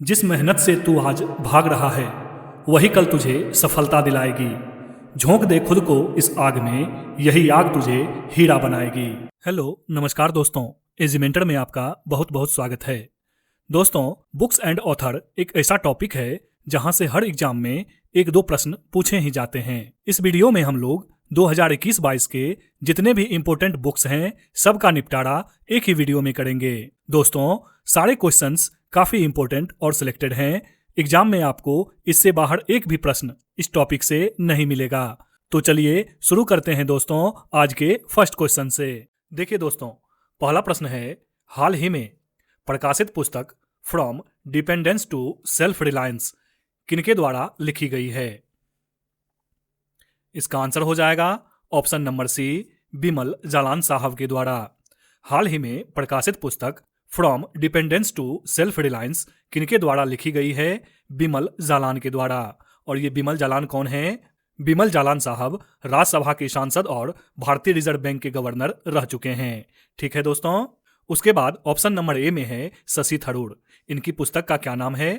जिस मेहनत से तू आज भाग रहा है वही कल तुझे सफलता दिलाएगी। झोंक दे खुद को इस आग में, यही आग तुझे हीरा बनाएगी। हेलो नमस्कार दोस्तों, एजिमेंटर में आपका बहुत बहुत स्वागत है। दोस्तों, बुक्स एंड ऑथर एक ऐसा टॉपिक है जहां से हर एग्जाम में एक दो प्रश्न पूछे ही जाते हैं। इस वीडियो में हम लोग 2021-22 के जितने भी इम्पोर्टेंट बुक्स हैं सबका निपटारा एक ही वीडियो में करेंगे। दोस्तों, सारे क्वेश्चंस काफी इम्पोर्टेंट और सिलेक्टेड हैं। एग्जाम में आपको इससे बाहर एक भी प्रश्न इस टॉपिक से नहीं मिलेगा। तो चलिए शुरू करते हैं दोस्तों आज के फर्स्ट क्वेश्चन से। देखिए दोस्तों, पहला प्रश्न है, हाल ही में प्रकाशित पुस्तक from dependence to self reliance किनके द्वारा लिखी गई है? इसका आंसर हो जाएगा option number C, Bimal Jalan sahab के द्वारा। हाल ही में प्रकाशित पुस्तक from dependence to self reliance किनके द्वारा लिखी गई है? बिमल जालान के द्वारा। और ये बिमल जालान कौन है? बिमल जालान साहब राज्यसभा के सांसद और भारतीय रिजर्व बैंक के गवर्नर रह चुके हैं। ठीक है दोस्तों। उसके बाद ऑप्शन नंबर ए में है शशि थरूर। इनकी पुस्तक का क्या नाम है?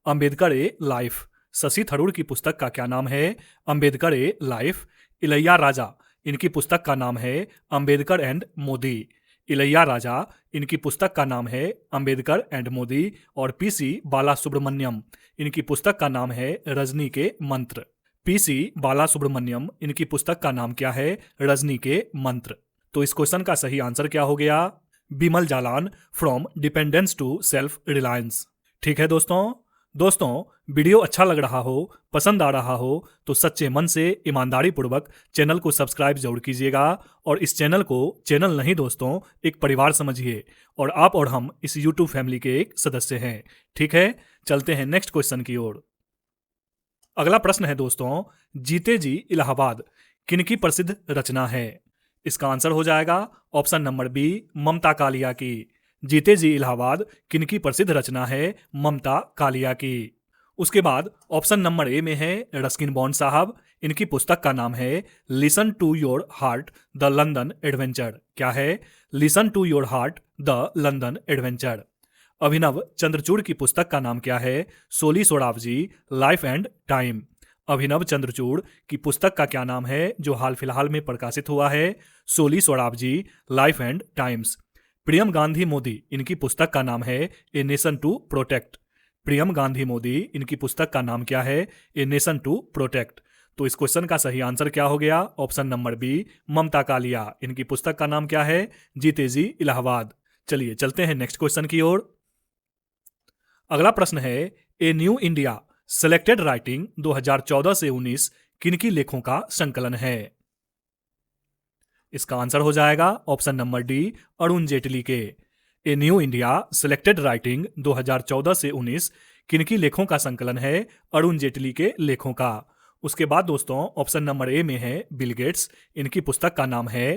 Ambedkar a life. शशि थरूर की पुस्तक का क्या नाम है? Ambedkar a life. इलैया राजा, इनकी पुस्तक का नाम है अंबेडकर एंड मोदी। इलैया राजा, इनकी पुस्तक का नाम है अंबेडकर एंड मोदी। और पीसी बाला सुब्रमण्यम, इनकी पुस्तक का नाम है रजनी के मंत्र। पीसी बाला सुब्रमण्यम, इनकी पुस्तक का नाम क्या है? रजनी के मंत्र। तो इस क्वेश्चन का सही आंसर क्या हो गया? Bimal Jalan from dependence to self reliance. ठीक है दोस्तों, वीडियो अच्छा लग रहा हो, पसंद आ रहा हो तो सच्चे मन से ईमानदारी पूर्वक चैनल को सब्सक्राइब जरूर कीजिएगा। और इस चैनल को चैनल नहीं दोस्तों, एक परिवार समझिए और आप और हम इस यूट्यूब फैमिली के एक सदस्य हैं। ठीक है, चलते हैं नेक्स्ट क्वेश्चन की ओर। अगला प्रश्न है दोस्तों, जीते जी इलाहाबाद किनकी प्रसिद्ध रचना है? इसका आंसर हो जाएगा option number B, Mamta Kaliya की। जीते जी इलाहाबाद किनकी प्रसिद्ध रचना है? ममता कालिया की। उसके बाद ऑप्शन नंबर ए में है रस्किन बॉन्ड साहब। इनकी पुस्तक का नाम है listen to your heart the London adventure. क्या है? Listen to your heart the London adventure. Abhinav Chandrachud की पुस्तक का नाम क्या है? Soli Sorabjee life and time. Abhinav Chandrachud की पुस्तक का क्या नाम है जो हाल फिलहाल में प्रकाशित हुआ है? Soli Sorabjee life and times. Priyam Gandhi Modi, इनकी पुस्तक का नाम है a nation to protect. Priyam Gandhi Modi, इनकी पुस्तक का नाम क्या है? A nation to protect. तो इस क्वेश्चन का सही आंसर क्या हो गया? Option number B, Mamta Kalia. इनकी पुस्तक का नाम क्या है? जीते जी इलाहाबाद। चलिए चलते हैं नेक्स्ट क्वेश्चन की ओर। अगला प्रश्न है, ए न्यू इंडिया सेलेक्टेड राइटिंग 2014 से 19 किनकी लेखों का संकलन है? इसका आंसर हो जाएगा option number D, Arun Jaitley के। A new India selected writing 2014 से 19 किनकी लेखों का संकलन है? अरुण जेटली के लेखों का। उसके बाद दोस्तों ऑप्शन नंबर ए में है बिल गेट्स। इनकी पुस्तक का नाम है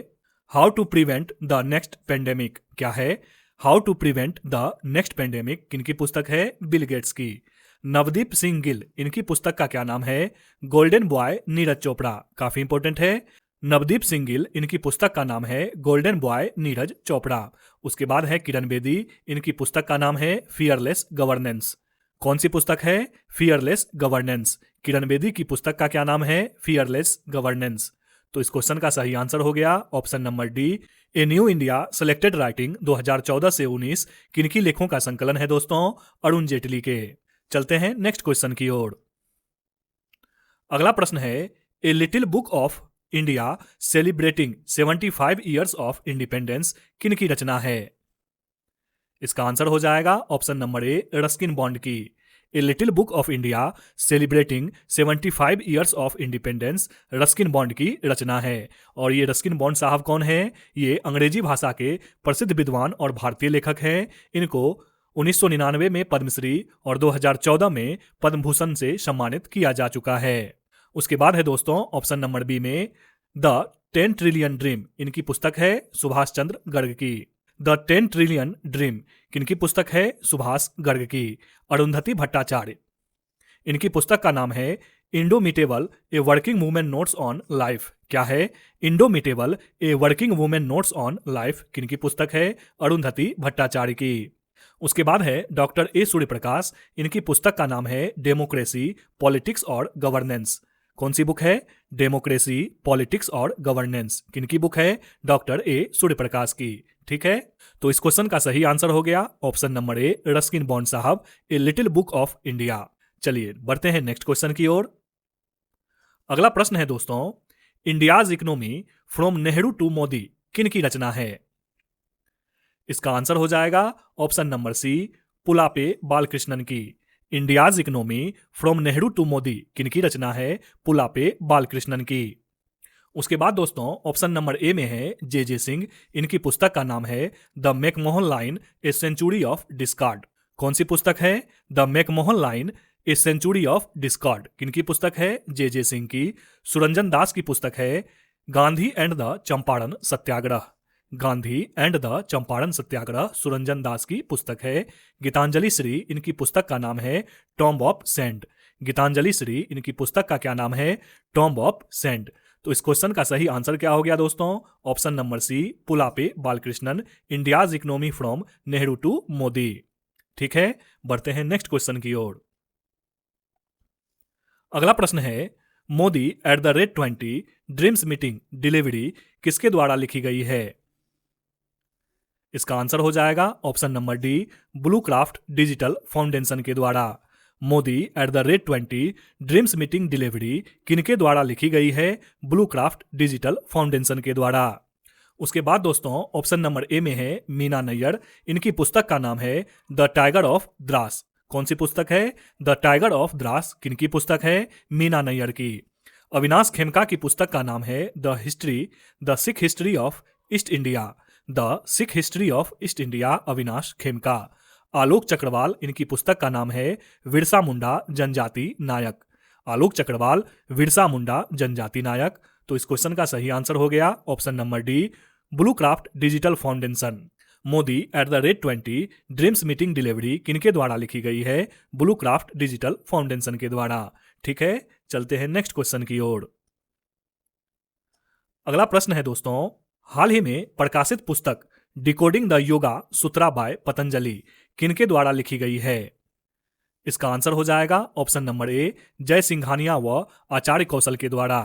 how to prevent the next pandemic. क्या है? How to prevent the next pandemic किनकी पुस्तक है? बिल गेट्स की। नवदीप सिंह गिल, इनकी पुस्तक का क्या नाम है? Golden boy Neeraj Chopra. काफी इंपॉर्टेंट है। नवदीप सिंह गिल, इनकी पुस्तक का नाम है गोल्डन बॉय नीरज चोपड़ा। उसके बाद है किरण बेदी। इनकी पुस्तक का नाम है फियरलेस गवर्नेंस। कौन सी पुस्तक है? Fearless governance. किरण बेदी की पुस्तक का क्या नाम है? Fearless governance. तो इस क्वेश्चन का सही आंसर हो गया ऑप्शन नंबर डी, ए न्यू इंडिया सेलेक्टेड राइटिंग 2014 से 19 किनकी लेखों का संकलन है दोस्तों? अरुण जेटली के। चलते हैं नेक्स्ट क्वेश्चन की ओर। अगला प्रश्न है, a little book of India celebrating 75 years of independence किनकी रचना है? इसका आंसर हो जाएगा option number A, Ruskin Bond की। A little book of India celebrating 75 years of independence Ruskin Bond की रचना है। और ये रस्किन बॉन्ड साहब कौन है? ये अंग्रेजी भाषा के प्रसिद्ध विद्वान और भारतीय लेखक हैं। इनको 1999 में पद्मश्री और 2014 में पद्म भूषण से सम्मानित किया जा चुका है। उसके बाद है दोस्तों ऑप्शन नंबर बी में द 10 ट्रिलियन ड्रीम। इनकी पुस्तक है सुभाष चंद्र गर्ग की। द 10 ट्रिलियन ड्रीम किनकी पुस्तक है? सुभाष गर्ग की। अरुंधति भट्टाचार्य, इनकी पुस्तक का नाम है indomitable a working women notes on life. क्या है? Indomitable a working women notes on life किनकी पुस्तक है? अरुंधति भट्टाचार्य की। उसके बाद है डॉक्टर ए सूर्यप्रकाश, इनकी पुस्तक का नाम है डेमोक्रेसी, पॉलिटिक्स और गवर्नेंस। कौन सी बुक है? डेमोक्रेसी, पॉलिटिक्स और गवर्नेंस। किनकी बुक है? डॉक्टर ए सूर्यप्रकाश की। ठीक है, तो इस क्वेश्चन का सही आंसर हो गया option number A, Ruskin Bond साहब, a little book of India. चलिए बढ़ते हैं नेक्स्ट क्वेश्चन की ओर। अगला प्रश्न है दोस्तों, India's economy from Nehru to Modi किन की रचना है? इसका आंसर हो जाएगा option number C, Pulapre Balakrishnan की। India's economy from Nehru to Modi किन की रचना है? पुलापे बालकृष्णन की। उसके बाद दोस्तों ऑप्शन नंबर ए में है जे सिंह, इनकी पुस्तक का नाम है the McMahon line, a century of discord. कौन सी पुस्तक है? The McMahon line, a century of discord. किनकी पुस्तक है? जे सिंह की। सुरंजन दास की पुस्तक है Gandhi and the Champaran Satyagraha. Gandhi and the Champaran Satyagraha Suranjan Das की पुस्तक है। गीतांजलि श्री, इनकी पुस्तक का नाम है tomb of sand. Geetanjali Shree, इनकी पुस्तक का क्या नाम है? Tomb of sand. तो इस क्वेश्चन का सही आंसर क्या हो गया दोस्तों? Option number C, Pulapre Balakrishnan, India's economy from Nehru to Modi. ठीक है, बढ़ते हैं नेक्स्ट क्वेश्चन की ओर। अगला प्रश्न है, मोदी @20 ड्रीम्स मीटिंग डिलीवरी किसके द्वारा लिखी गई है? इसका आंसर हो जाएगा option number D, blue craft digital foundation के द्वारा। मोदी @20 ड्रीम्स मीटिंग डिलीवरी किनके द्वारा लिखी गई है? ब्लू क्राफ्ट डिजिटल फाउंडेशन के द्वारा। उसके बाद दोस्तों ऑप्शन नंबर ए में है मीना नैयर, इनकी पुस्तक का नाम है द टाइगर ऑफ द्रास। कौन सी पुस्तक है? The tiger of Dras. किनकी पुस्तक है? मीना नैयर की। अविनाश खेमका की पुस्तक का नाम है the Sikh history of East India. The Sikh history of East India, Avinash Khemka. Alok Chakrawal, इनकी पुस्तक का नाम है बिरसा मुंडा जनजाति नायक। आलोक चक्रवाल, बिरसा मुंडा जनजाति नायक। तो इस क्वेश्चन का सही आंसर हो गया option number D, blue craft digital foundation. Modi @20 dreams meeting delivery किनके द्वारा लिखी गई है? ब्लू क्राफ्ट डिजिटल फाउंडेशन के द्वारा। ठीक है, चलते हैं नेक्स्ट क्वेश्चन की ओर। अगला प्रश्न है दोस्तों, हाल ही में प्रकाशित पुस्तक decoding the yoga sutra by Patanjali किनके द्वारा लिखी गई है? इसका आंसर हो जाएगा ऑप्शन नंबर ए, जय सिंघानिया व आचार्य कौशल के द्वारा।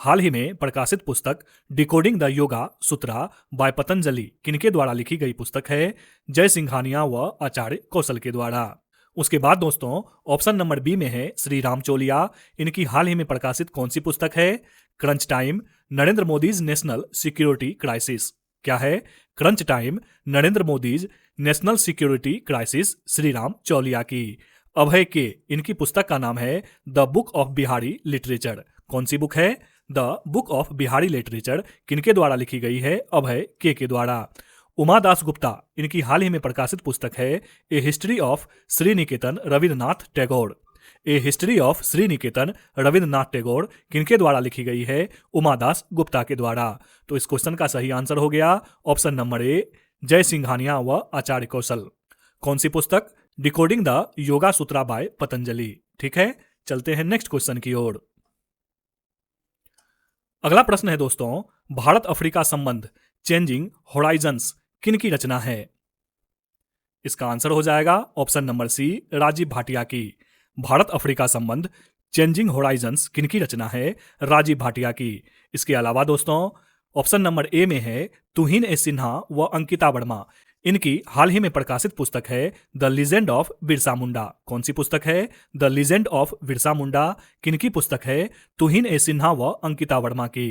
हाल ही में प्रकाशित पुस्तक decoding the yoga sutra by Patanjali किनके द्वारा लिखी गई पुस्तक है? जय सिंघानिया व आचार्य कौशल के द्वारा। उसके बाद दोस्तों ऑप्शन नंबर बी में है श्री राम चोलिया, इनकी हाल ही में प्रकाशित कौन सी पुस्तक है? Crunch time, Narendra Modi's national security crisis. क्या है? Crunch time, Narendra Modi's national security crisis, Shri Ram Chauliya की। अभय के, इनकी पुस्तक का नाम है the book of Bihari literature. कौन सी बुक है? The book of Bihari literature. किनके द्वारा लिखी गई है? अभय के द्वारा। उमा दास गुप्ता, इनकी हाल ही में प्रकाशित पुस्तक है a history of Sriniketan Rabindranath Tagore. A history of Sriniketan Rabindranath Tagore किनके द्वारा लिखी गई है? उमा दास गुप्ता के द्वारा। तो इस क्वेश्चन का सही आंसर हो गया ऑप्शन नंबर ए, जय सिंघानिया व आचार्य कौशल। कौन सी पुस्तक? Decoding the yoga sutra by Patanjali. ठीक है, चलते हैं नेक्स्ट क्वेश्चन की ओर। अगला प्रश्न है दोस्तों, भारत अफ्रीका संबंध चेंजिंग होराइजन्स किन की रचना है? इसका आंसर हो जाएगा option number C, Rajiv Bhatia की। भारत अफ्रीका संबंध चेंजिंग होराइजन्स किन की रचना है? राजीव भाटिया की। इसके अलावा दोस्तों ऑप्शन नंबर ए में है तुहिन ए सिन्हा व अंकिता वर्मा, इनकी हाल ही में प्रकाशित पुस्तक है the legend of Birsa Munda. कौन सी पुस्तक है? The legend of Birsa Munda. किनकी पुस्तक है? तुहिन ए सिन्हा व अंकिता वर्मा की।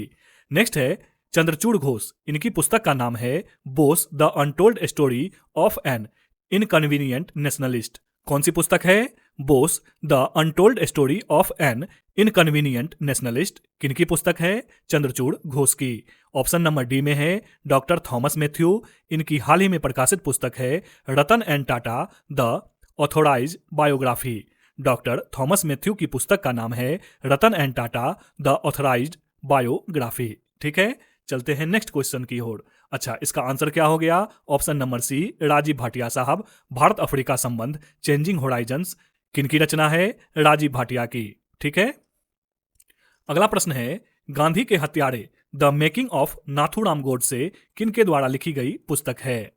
नेक्स्ट है चंद्रचूड़ घोष, इनकी पुस्तक का नाम है Bose the untold story of an inconvenient nationalist. कौन सी पुस्तक है? Bose the untold story of an inconvenient nationalist. किनकी पुस्तक है? चंद्रचूड़ घोष की। ऑप्शन नंबर डी में है डॉक्टर थॉमस मैथ्यू, इनकी हाल ही में प्रकाशित पुस्तक है Ratan and Tata the authorised biography. Doctor Thomas Mathew की पुस्तक का नाम है Ratan and Tata the authorised biography. ठीक है, चलते हैं नेक्स्ट क्वेश्चन की ओर। अच्छा, इसका आंसर क्या हो गया? Option number C, Rajiv Bhatia sahab. Bharat Africa संबंध चेंजिंग होराइजन्स किनकी रचना है? राजीव भाटिया की। ठीक है, अगला प्रश्न है, गांधी के हत्यारे the making of Nathuram Godse किनके द्वारा लिखी गई पुस्तक है?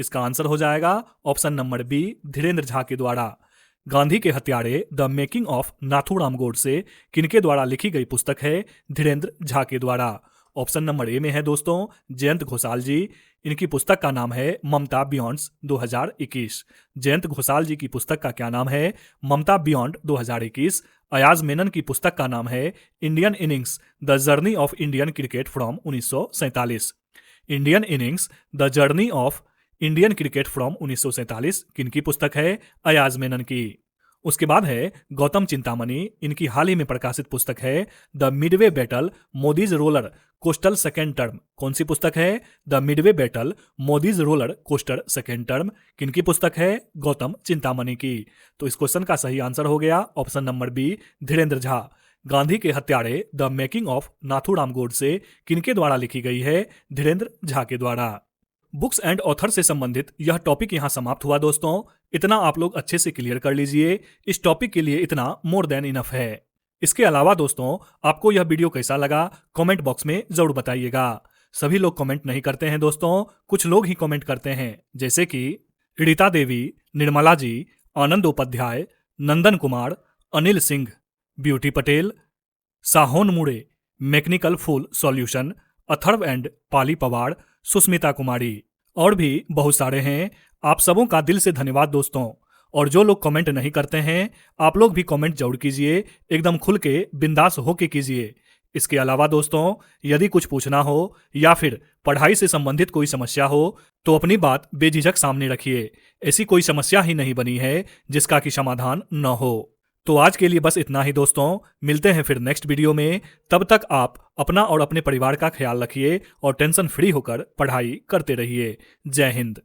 इसका आंसर हो जाएगा option number B, Dhirendra Jha के द्वारा। गांधी के हत्यारे the making of Nathuram Godse किनके द्वारा लिखी गई पुस्तक है? धीरेन्द्र झा के द्वारा। ऑप्शन नंबर ए में है दोस्तों जयंत घोषाल जी। इनकी पुस्तक का नाम है ममता बियॉन्ड्स 2021। जयंत घोषाल जी की पुस्तक का क्या नाम है? ममता बियॉन्ड 2021। अयाज मेनन की पुस्तक का नाम है Indian innings the journey of Indian cricket from 1947। Indian innings the journey of Indian cricket from 1947 किनकी पुस्तक है? अयाज मेनन की। उसके बाद है गौतम चिंतामणि। इनकी हाल ही में प्रकाशित पुस्तक है the Midway battle Modi's roller coastal second term. कौन सी पुस्तक है? The Midway battle Modi's roller coaster second term किनकी पुस्तक है? गौतम चिंतामणि की। तो इस क्वेश्चन का सही आंसर हो गया option number B, Dhirendra Jha. Gandhi के हत्यारे the making of Nathuram Godse किनके द्वारा लिखी गई है? धीरेन्द्र झा के द्वारा। बुक्स एंड ऑथर से संबंधित यह टॉपिक यहाँ समाप्त हुआ दोस्तों। इतना आप लोग अच्छे से क्लियर कर लीजिए। इस टॉपिक के लिए इतना मोर देन इनफ है। इसके अलावा दोस्तों आपको यह वीडियो कैसा लगा कमेंट बॉक्स में जरूर बताइएगा। सभी लोग कमेंट नहीं करते हैं दोस्तों, कुछ लोग ही कमेंट करते हैं, जैसे कि रीता देवी, निर्मला जी, आनंद उपाध्याय, नंदन कुमार, अनिल सिंह, ब्यूटी पटेल, साहोन मुड़े, mechanical full solution, Atharva and Pali Pawar, Susmita Kumari और भी बहुत सारे हैं। आप सबों का दिल से धन्यवाद दोस्तों। और जो लोग कमेंट नहीं करते हैं आप लोग भी कमेंट जरूर कीजिए, एकदम खुल के बिंदास होके कीजिए। इसके अलावा दोस्तों यदि कुछ पूछना हो या फिर पढ़ाई से संबंधित कोई समस्या हो तो अपनी बात बेझिझक सामने रखिए। ऐसी कोई समस्या ही नहीं बनी है जिसका कि समाधान न हो। तो आज के लिए बस इतना ही दोस्तों, मिलते हैं फिर नेक्स्ट वीडियो में। तब तक आप अपना और अपने परिवार का ख्याल रखिए और टेंशन फ्री होकर पढ़ाई करते रहिए। जय हिंद।